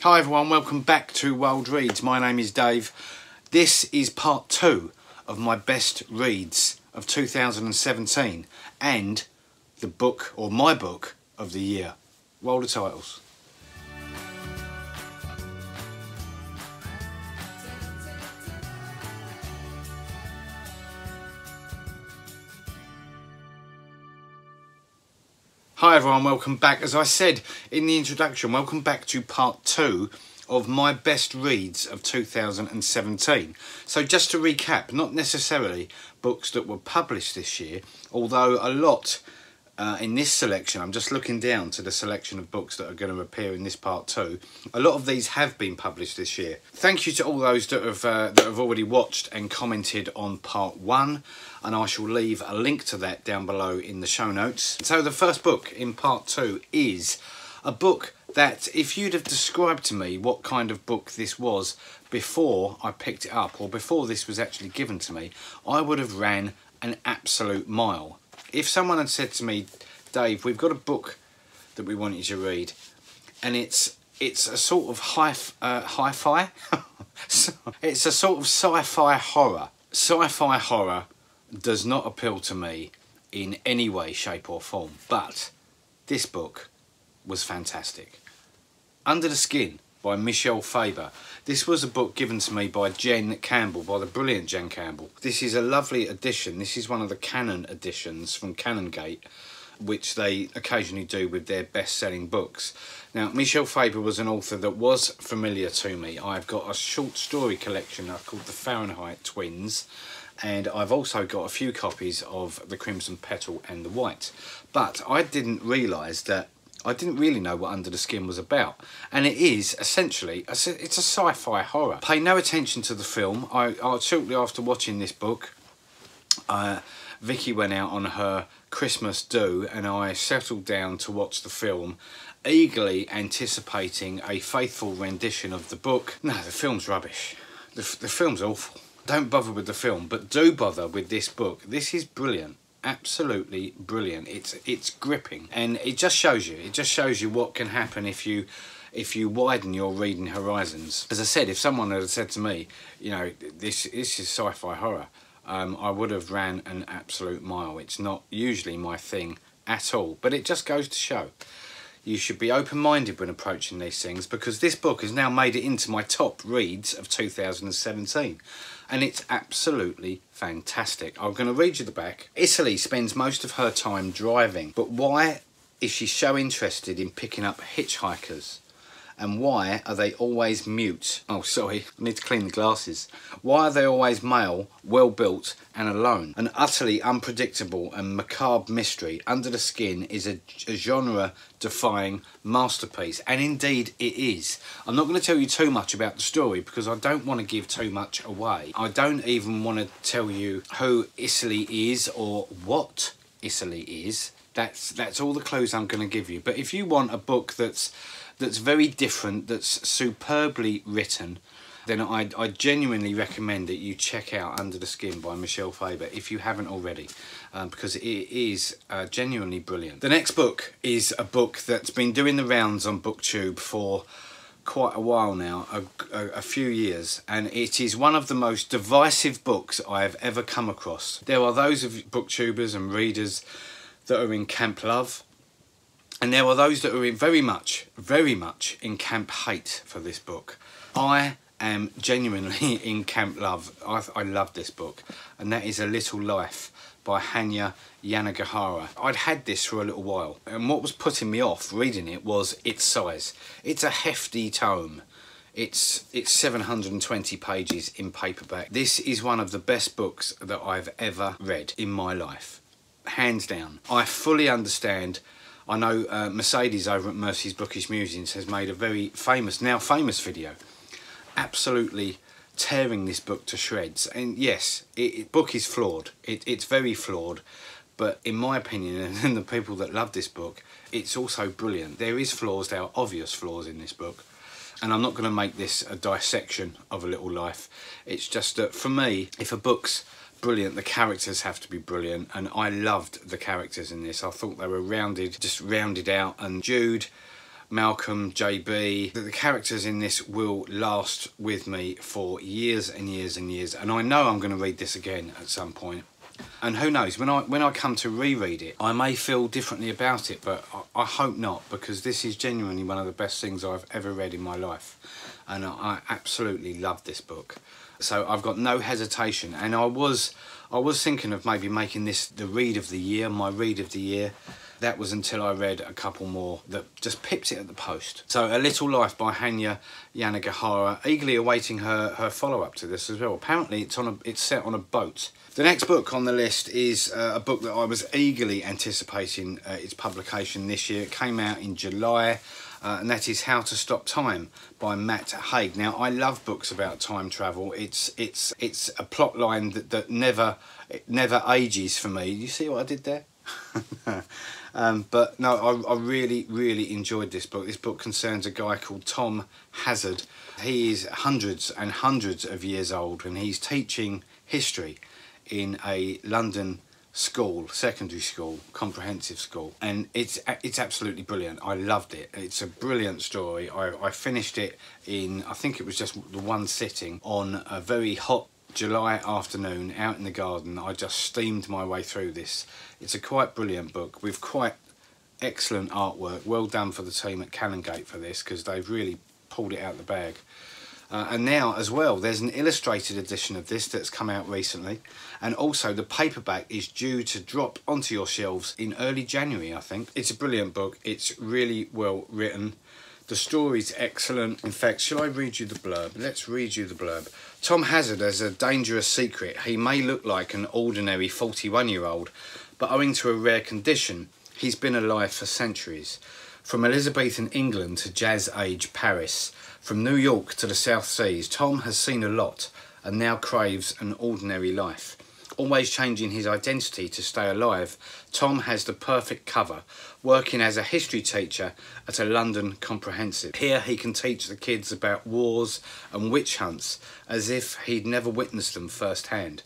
Hi everyone, welcome back to Wilde Reads. My name is Dave. This is part 2 of my best reads of 2017 and the book, or my book, of the year. Roll the titles. Hi everyone, welcome back. As I said in the introduction, welcome back to part 2 of my best reads of 2017. So just to recap, not necessarily books that were published this year, although a lot in this selection, I'm just looking down to the selection of books that are going to appear in this part 2. A lot of these have been published this year. Thank you to all those that have already watched and commented on part 1, and I shall leave a link to that down below in the show notes. So the first book in part 2 is a book that, if you'd have described to me what kind of book this was before I picked it up, or before this was actually given to me, I would have ran an absolute mile. If someone had said to me, Dave, we've got a book that we want you to read, and it's a sort of hi-fi, it's a sort of sci-fi horror. Sci-fi horror does not appeal to me in any way, shape or form, but this book was fantastic. Under the Skin by Michel Faber. This was a book given to me by Jen Campbell, by the brilliant Jen Campbell. This is a lovely edition. This is one of the Canon editions from Canongate, which they occasionally do with their best-selling books. Now, Michel Faber was an author that was familiar to me. I've got a short story collection called The Fahrenheit Twins, and I've also got a few copies of The Crimson Petal and The White. But I didn't realise that I didn't really know what Under the Skin was about, and it is essentially it's a sci-fi horror. Pay no attention to the film. I shortly after watching this book, Vicky went out on her Christmas do, and I settled down to watch the film, eagerly anticipating a faithful rendition of the book. No, the film's rubbish. The film's awful. Don't bother with the film, but do bother with this book. This is brilliant. Absolutely brilliant. It's gripping, and it just shows you what can happen if you widen your reading horizons. As I said, if someone had said to me, you know, this is sci-fi horror, I would have ran an absolute mile. It's not usually my thing at all, but it just goes to show you should be open-minded when approaching these things, because this book has now made it into my top reads of 2017. And it's absolutely fantastic. I'm going to read you the back. Italy spends most of her time driving, but why is she so interested in picking up hitchhikers? And why are they always mute? Oh, sorry, I need to clean the glasses. Why are they always male, well-built and alone? An utterly unpredictable and macabre mystery, Under the Skin is a genre-defying masterpiece. And indeed it is. I'm not going to tell you too much about the story because I don't want to give too much away. I don't even want to tell you who Italy is or what Italy is. That's all the clues I'm going to give you. But if you want a book that's very different, that's superbly written, then I genuinely recommend that you check out Under the Skin by Michel Faber if you haven't already, because it is genuinely brilliant. The next book is a book that's been doing the rounds on BookTube for quite a while now, a few years, and it is one of the most divisive books I have ever come across. There are those of BookTubers and readers that are in Camp Love, and there are those that are very much in Camp Hate for this book. I am genuinely in Camp Love. I love this book, and that is A Little Life by Hanya Yanagihara. I'd had this for a little while, and what was putting me off reading it was its size. It's a hefty tome. It's 720 pages in paperback. This is one of the best books that I've ever read in my life, hands down. I fully understand. I know Mercedes over at Mercy's Bookish Musings has made a very famous, now famous video, absolutely tearing this book to shreds. And yes, book is flawed. It's very flawed, but in my opinion, and the people that love this book, it's also brilliant. There is flaws, there are obvious flaws in this book, and I'm not going to make this a dissection of A Little Life. It's just that for me, if a book's brilliant, the characters have to be brilliant, and I loved the characters in this. I thought they were just rounded out, and Jude Malcolm, JB. The characters in this will last with me for years and years and years, and I know I'm going to read this again at some point. And who knows, when I come to reread it, I may feel differently about it, but I hope not, because this is genuinely one of the best things I've ever read in my life, and I absolutely love this book. So I've got no hesitation, and I was thinking of maybe making this the read of the year, my read of the year. That was until I read a couple more that just pipped it at the post. So A Little Life by Hanya Yanagihara, eagerly awaiting her follow-up to this as well. Apparently it's set on a boat. The next book on the list is a book that I was eagerly anticipating its publication this year. It came out in July, and that is How to Stop Time by Matt Haig. Now, I love books about time travel. It's a plot line that never ages for me. You see what I did there? But no, I really enjoyed this book. This book concerns a guy called Tom Hazard. He is hundreds and hundreds of years old, and he's teaching history in a London school, secondary school, comprehensive school, and it's absolutely brilliant. I loved it. It's a brilliant story. I finished it in, I think it was just the one sitting on a very hot July afternoon out in the garden. I just steamed my way through this. It's a quite brilliant book with quite excellent artwork. Well done for the team at Canongate for this, because they've really pulled it out the bag. And now as well, there's an illustrated edition of this that's come out recently, and also the paperback is due to drop onto your shelves in early January, I think. It's a brilliant book. It's really well written. The story's excellent. In fact, shall I read you the blurb? Let's read you the blurb. Tom Hazard has a dangerous secret. He may look like an ordinary 41-year-old, but owing to a rare condition, he's been alive for centuries. From Elizabethan England to jazz-age Paris, from New York to the South Seas, Tom has seen a lot and now craves an ordinary life. Always changing his identity to stay alive, Tom has the perfect cover, working as a history teacher at a London comprehensive. Here he can teach the kids about wars and witch hunts as if he'd never witnessed them firsthand.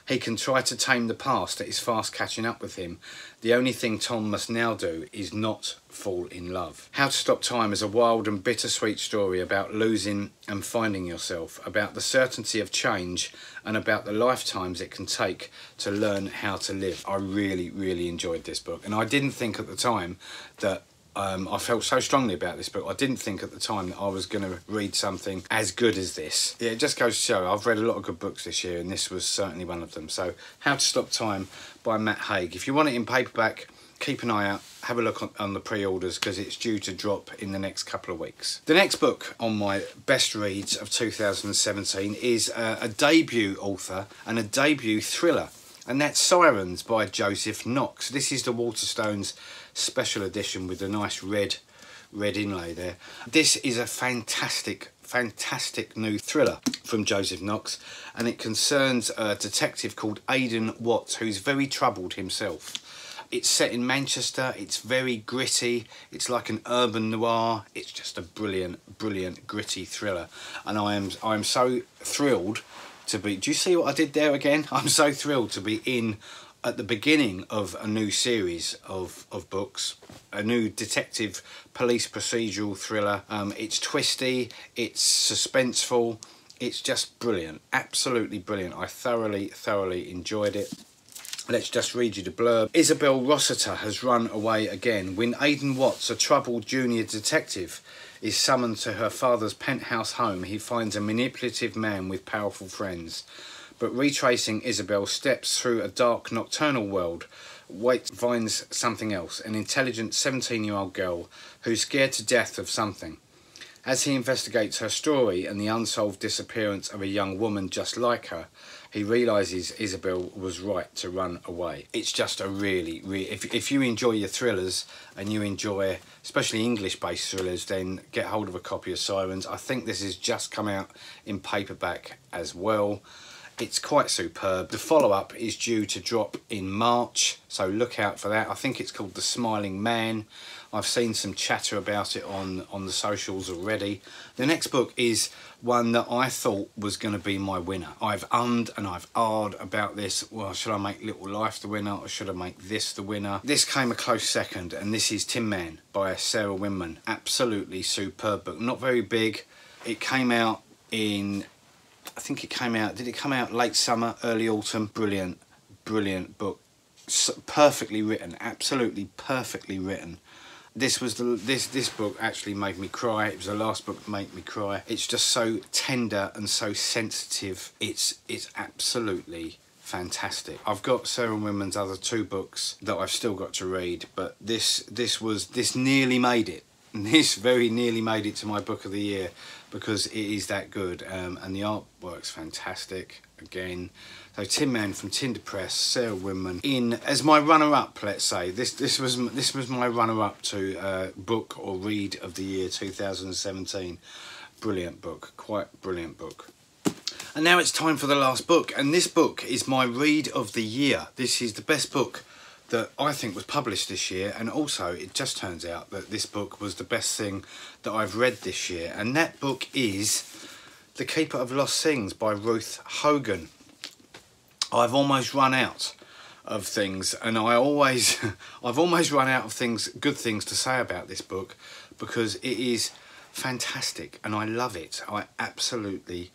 He can try to tame the past that is fast catching up with him. The only thing Tom must now do is not fall in love. How to Stop Time is a wild and bittersweet story about losing and finding yourself, about the certainty of change, and about the lifetimes it can take to learn how to live. I really enjoyed this book, and I didn't think at the time that I felt so strongly about this book. I didn't think at the time that I was going to read something as good as this. Yeah, it just goes to show I've read a lot of good books this year, and this was certainly one of them. So, How to Stop Time by Matt Haig. If you want it in paperback, keep an eye out. Have a look on the pre-orders, because it's due to drop in the next couple of weeks. The next book on my best reads of 2017 is a debut author and a debut thriller, and that's Sirens by Joseph Knox. This is the Waterstones special edition with a nice red inlay there. This is a fantastic new thriller from Joseph Knox, and it concerns a detective called Aidan Watts, who's very troubled himself. It's set in Manchester. It's very gritty. It's like an urban noir. It's just a brilliant gritty thriller, and I am so thrilled to be. Do you see what I did there again? I'm so thrilled to be in at the beginning of a new series of books, a new detective police procedural thriller. It's twisty, it's suspenseful, it's just brilliant, absolutely brilliant. I thoroughly enjoyed it. Let's just read you the blurb. Isabel Rossiter has run away again. When Aidan Watts, a troubled junior detective, is summoned to her father's penthouse home, he finds a manipulative man with powerful friends. But retracing Isabel's steps through a dark nocturnal world, Waite finds something else, an intelligent 17-year-old girl who's scared to death of something. As he investigates her story and the unsolved disappearance of a young woman just like her, he realises Isabel was right to run away. It's just a really, if you enjoy your thrillers and you enjoy especially English-based thrillers, then get hold of a copy of Sirens. I think this has just come out in paperback as well. It's quite superb. The follow-up is due to drop in March, so look out for that. I think it's called The Smiling Man. I've seen some chatter about it on the socials already. The next book is one that I thought was going to be my winner. I've ummed and I've ahed about this. Well, should I make Little Life the winner, or should I make this the winner? This came a close second, and this is Tin Man by Sarah Winman. Absolutely superb book. Not very big. It came out in, I think it came out, did it come out late summer, early autumn? Brilliant, brilliant book. So perfectly written, absolutely perfectly written. This was this book actually made me cry. It was the last book that made me cry. It's just so tender and so sensitive. It's absolutely fantastic. I've got Sarah Winman's other 2 books that I've still got to read, but this nearly made it. This very nearly made it to my book of the year, because it is that good, and the artwork's fantastic again. So Tin Man from Tinder Press, Sarah Winman, in as my runner-up, let's say. This was my runner-up to book or read of the year 2017. Brilliant book, quite brilliant book. And now it's time for the last book, and this book is my read of the year. This is the best book that I think was published this year, and also it just turns out that this book was the best thing that I've read this year, and that book is The Keeper of Lost Things by Ruth Hogan. I've almost run out of things, and I've almost run out of good things to say about this book, because it is fantastic and I love it. I absolutely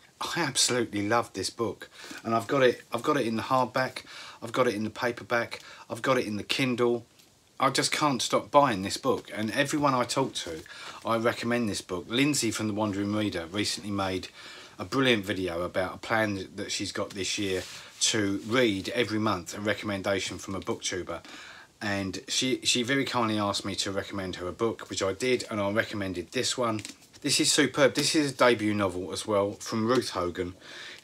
love this book, and I've got it in the hardback, I've got it in the paperback, I've got it in the Kindle. I just can't stop buying this book, and everyone I talk to, I recommend this book. Lindsay from The Wandering Reader recently made a brilliant video about a plan that she's got this year to read every month a recommendation from a booktuber, and she very kindly asked me to recommend her a book, which I did, and I recommended this one. This is superb. This is a debut novel as well from Ruth Hogan.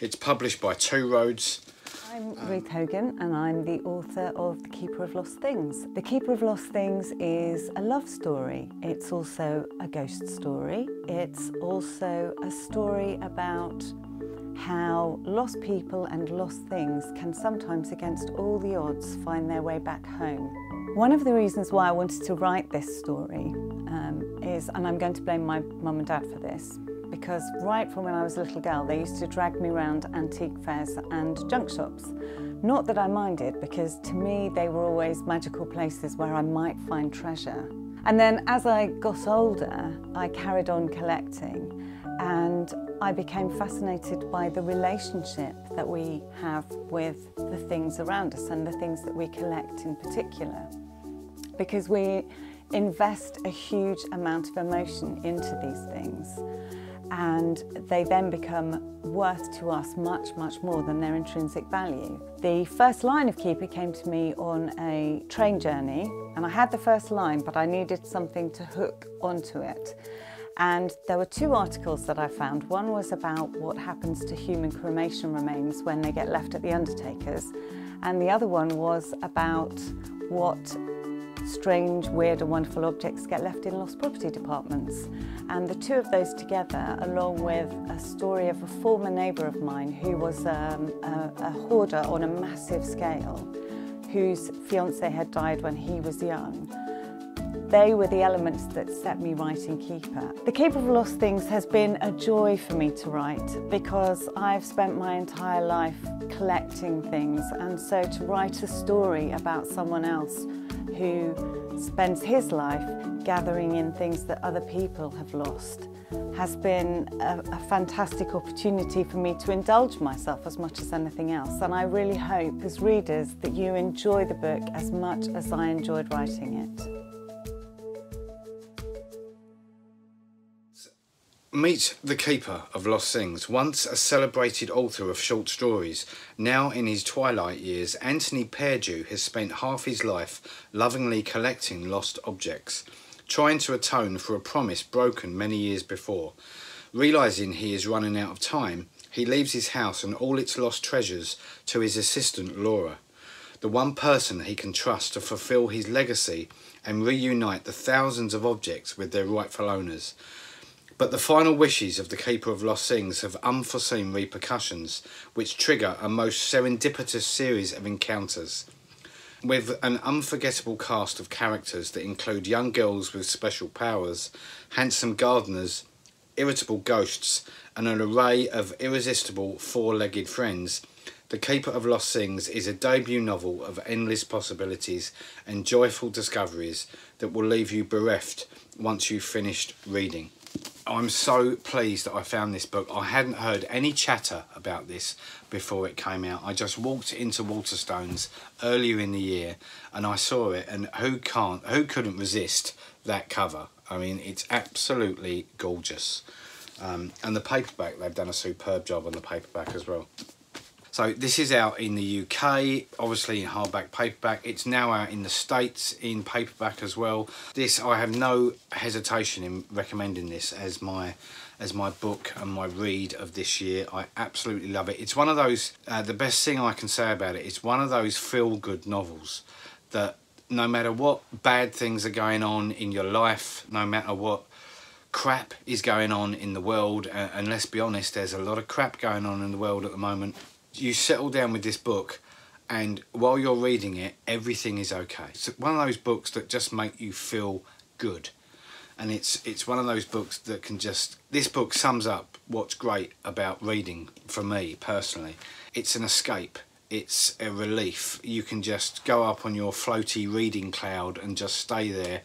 It's published by Two Roads. I'm Ruth Hogan, and I'm the author of The Keeper of Lost Things. The Keeper of Lost Things is a love story. It's also a ghost story. It's also a story about how lost people and lost things can sometimes, against all the odds, find their way back home. One of the reasons why I wanted to write this story is, and I'm going to blame my mum and dad for this, because right from when I was a little girl, they used to drag me around antique fairs and junk shops. Not that I minded, because to me they were always magical places where I might find treasure. And then as I got older, I carried on collecting, and I became fascinated by the relationship that we have with the things around us, and the things that we collect in particular, because we invest a huge amount of emotion into these things, and they then become worth to us much, much more than their intrinsic value. The first line of Keeper came to me on a train journey, and I had the first line, but I needed something to hook onto it. And there were 2 articles that I found. One was about what happens to human cremation remains when they get left at the undertaker's, and the other one was about what strange, weird and wonderful objects get left in lost property departments. And the 2 of those together, along with a story of a former neighbour of mine who was a hoarder on a massive scale, whose fiancé had died when he was young, they were the elements that set me writing Keeper. The Keeper of Lost Things has been a joy for me to write, because I've spent my entire life collecting things, and so to write a story about someone else who spends his life gathering in things that other people have lost has been a fantastic opportunity for me to indulge myself as much as anything else. And I really hope, as readers, that you enjoy the book as much as I enjoyed writing it. Meet the Keeper of Lost Things. Once a celebrated author of short stories, now in his twilight years, Anthony Perdue has spent half his life lovingly collecting lost objects, trying to atone for a promise broken many years before. Realising he is running out of time, he leaves his house and all its lost treasures to his assistant Laura, the one person he can trust to fulfil his legacy and reunite the thousands of objects with their rightful owners. But the final wishes of the Keeper of Lost Things have unforeseen repercussions, which trigger a most serendipitous series of encounters. with an unforgettable cast of characters that include young girls with special powers, handsome gardeners, irritable ghosts, and an array of irresistible four-legged friends. The Keeper of Lost Things is a debut novel of endless possibilities and joyful discoveries that will leave you bereft once you've finished reading. I'm so pleased that I found this book. I hadn't heard any chatter about this before it came out. I just walked into Waterstones earlier in the year and I saw it, and who couldn't resist that cover? I mean, it's absolutely gorgeous. And the paperback, they've done a superb job on the paperback as well. So this is out in the UK, obviously in hardback, paperback. It's now out in the States in paperback as well. This, I have no hesitation in recommending this as my book and my read of this year. I absolutely love it. It's one of those, the best thing I can say about it, it's one of those feel-good novels that no matter what bad things are going on in your life, no matter what crap is going on in the world, and let's be honest, there's a lot of crap going on in the world at the moment, you settle down with this book and while you're reading it, everything is okay. It's one of those books that just make you feel good. And it's one of those books that can just... This book sums up what's great about reading for me personally. It's an escape. It's a relief. You can just go up on your floaty reading cloud and just stay there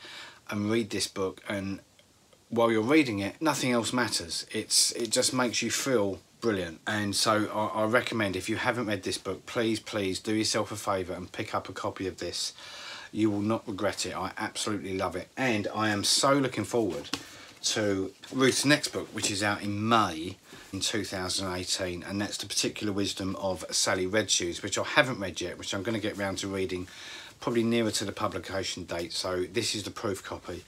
and read this book, and while you're reading it, nothing else matters. It just makes you feel brilliant. And so I recommend, if you haven't read this book, please do yourself a favour and pick up a copy of this. You will not regret it. I absolutely love it, and I am so looking forward to Ruth's next book, which is out in May in 2018, and that's The Particular Wisdom of Sally Redshoes, which I haven't read yet, which I'm going to get round to reading probably nearer to the publication date. So this is the proof copy,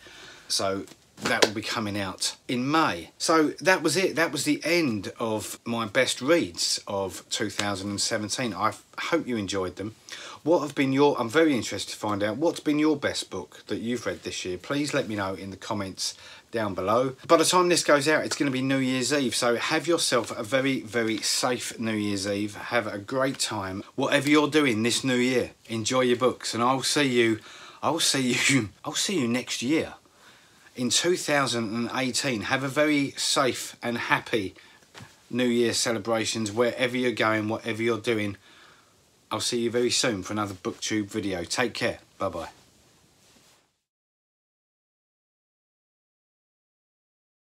so that will be coming out in May. So that was it. That was the end of my best reads of 2017. I hope you enjoyed them. What have been your... I'm very interested to find out what's been your best book that you've read this year. Please let me know in the comments down below. By the time this goes out, it's going to be New Year's Eve, so have yourself a very safe New Year's Eve. Have a great time, whatever you're doing this new year. Enjoy your books, and I'll see you next year. In 2018, have a very safe and happy New Year celebrations wherever you're going, whatever you're doing. I'll see you very soon for another BookTube video. Take care. Bye-bye.